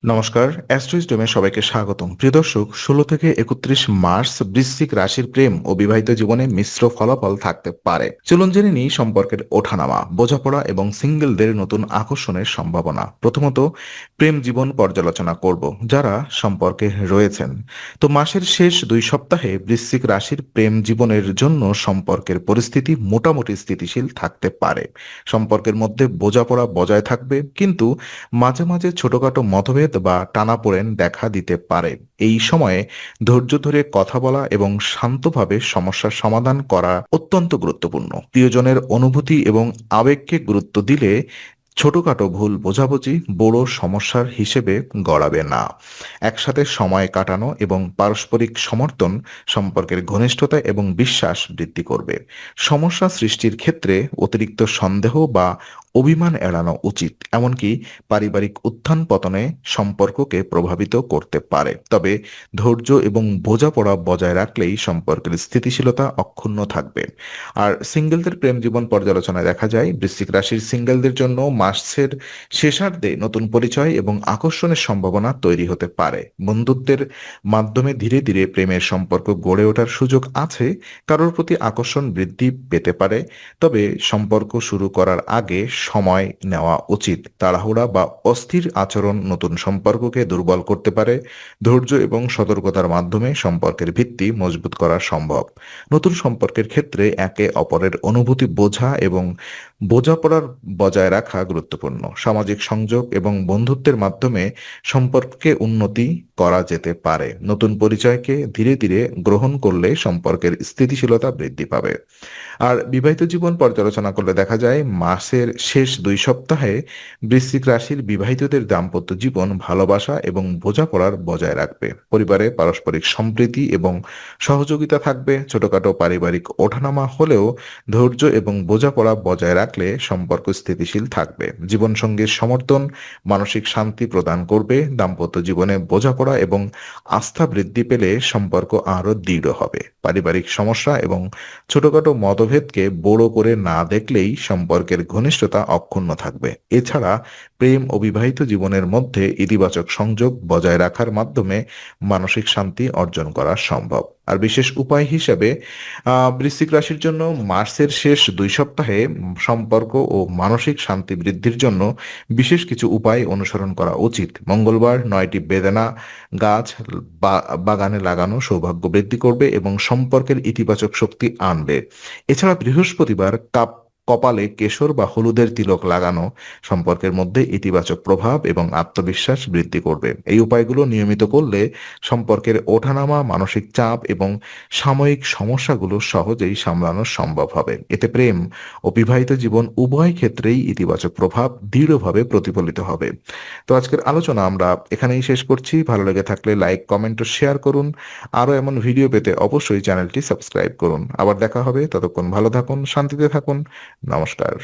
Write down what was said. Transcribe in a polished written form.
নমস্কার, অ্যাস্ট্রোইজডমে সবাইকে স্বাগতম। প্রিয় দর্শক, ১৬ থেকে ৩১ মার্চ বৃশ্চিক রাশির প্রেম ও বিবাহিত জীবনে মিশ্র ফলাফল থাকতে পারে। চলুন জেনে নিই সম্পর্কের ওঠানামা, বোঝাপড়া এবং সিঙ্গেলদের নতুন আকর্ষণের সম্ভাবনা। প্রথমত, প্রেম জীবন পর্যালোচনা করব যারা সম্পর্কে রয়েছেন। তো মাসের শেষ ২ সপ্তাহে বৃশ্চিক রাশির প্রেম জীবনের জন্য সম্পর্কের পরিস্থিতি মোটামুটি স্থিতিশীল থাকতে পারে। সম্পর্কের মধ্যে বোঝাপড়া বজায় থাকবে, কিন্তু মাঝে মাঝে ছোটখাটো মতভেদ বা টানাপোড়েন দেখা দিতে পারে। এই সময়ে ধৈর্য ধরে কথা বলা এবং শান্তভাবে সমস্যার সমাধান করা অত্যন্ত গুরুত্বপূর্ণ। প্রিয়জনের অনুভূতি এবং আবেগকে গুরুত্ব দিলে ছোটখাটো ভুল বোঝাবুঝি বড় সমস্যার হিসেবে গড়াবে না। একসাথে সময় কাটানো এবং পারস্পরিক সমর্থন সম্পর্কের ঘনিষ্ঠতা এবং বিশ্বাস বৃদ্ধি করবে। সমস্যা সৃষ্টির ক্ষেত্রে অতিরিক্ত সন্দেহ বা অভিমান এড়ানো উচিত, এমনকি পারিবারিক উত্থান পতনে সম্পর্ককে প্রভাবিত করতে পারে। তবে ধৈর্য এবং বোঝাপড়া বজায় রাখলেই সম্পর্কের স্থিতিশীলতা অক্ষুণ্ণ থাকবে। আর সিঙ্গেলদের প্রেম জীবন পর্যালোচনায় দেখা যায়, বৃশ্চিক রাশির সিঙ্গেলদের জন্য মাসের শেষার্ধে নতুন পরিচয় এবং আকর্ষণের সম্ভাবনা তৈরি হতে পারে। বন্ধুত্বের মাধ্যমে ধীরে ধীরে প্রেমের সম্পর্ক গড়ে ওঠার সুযোগ আছে। কারোর প্রতি আকর্ষণ বৃদ্ধি পেতে পারে, তবে সম্পর্ক শুরু করার আগে সময় নেওয়া উচিত। তাড়াহুড়া বা অস্থির আচরণ নতুন সম্পর্ককে দুর্বল করতে পারে। ধৈর্য এবং সতর্কতার মাধ্যমে সম্পর্কের ভিত্তি মজবুত করা সম্ভব। নতুন সম্পর্কের ক্ষেত্রে একে অপরের অনুভূতি বোঝা এবং বোঝাপড়ার বজায় রাখা গুরুত্বপূর্ণ। সামাজিক সংযোগ এবং বন্ধুত্বের মাধ্যমে সম্পর্কে উন্নতি করা যেতে পারে। নতুন পরিচয়কে ধীরে ধীরে গ্রহণ করলে সম্পর্কের স্থিতিশীলতা বৃদ্ধি পাবে। আর বিবাহিত জীবন পর্যালোচনা করলে দেখা যায়, মাসের শেষ ২ সপ্তাহে বৃশ্চিক রাশির বিবাহিতদের দাম্পত্য জীবন ভালোবাসা এবং বোঝাপড়ার বজায় রাখবে। পরিবারে পারস্পরিক সম্প্রীতি এবং সহযোগিতা থাকবে। ছোটখাটো পারিবারিক ওঠানামা হলেও ধৈর্য এবং বোঝাপড়া বজায় রাখলে সম্পর্ক স্থিতিশীল থাকবে। জীবনসঙ্গীর সমর্থন মানসিক শান্তি প্রদান করবে। দাম্পত্য জীবনে বোঝাপড়া এবং আস্থা বৃদ্ধি পেলে সম্পর্ক আরও দৃঢ় হবে। পারিবারিক সমস্যা এবং ছোটখাটো মতভেদকে বড় করে না দেখলেই সম্পর্কের ঘনিষ্ঠতা অক্ষুণ্ণ থাকবে। এছাড়া প্রেম ও বিবাহিত জীবনের মধ্যে ইতিবাচক সংযোগ বজায় রাখার মাধ্যমে মানসিক শান্তি অর্জন করা সম্ভব। আর বিশেষ উপায় হিসেবে বৃশ্চিক রাশির জন্য মার্চের শেষ ২ সপ্তাহে সম্পর্ক ও মানসিক শান্তি বৃদ্ধির জন্য বিশেষ কিছু উপায় অনুসরণ করা উচিত। মঙ্গলবার ৯টি বেদানা গাছ বাগানে লাগানো সৌভাগ্য বৃদ্ধি করবে এবং সম্পর্কের ইতিবাচক শক্তি আনবে। এছাড়া বৃহস্পতিবার কপালে কেশর বা হলুদের তিলক লাগানো সম্পর্কের মধ্যে ইতিবাচক প্রভাব এবং আত্মবিশ্বাস বৃদ্ধি করবে। এই উপায়গুলো নিয়মিত করলে সম্পর্কের ওঠানামা, মানসিক চাপ এবং সাময়িক সমস্যাগুলো সহজেই সামলানো সম্ভব হবে। এতে প্রেম ও বিবাহিত জীবন উভয় ক্ষেত্রেই ইতিবাচক প্রভাব দৃঢ়ভাবে প্রতিফলিত হবে। তো আজকের আলোচনা আমরা এখানেই শেষ করছি। ভালো লেগে থাকলে লাইক, কমেন্ট ও শেয়ার করুন। আরও এমন ভিডিও পেতে অবশ্যই চ্যানেলটি সাবস্ক্রাইব করুন। আবার দেখা হবে, ততক্ষণ ভালো থাকুন, শান্তিতে থাকুন। নমস্কার।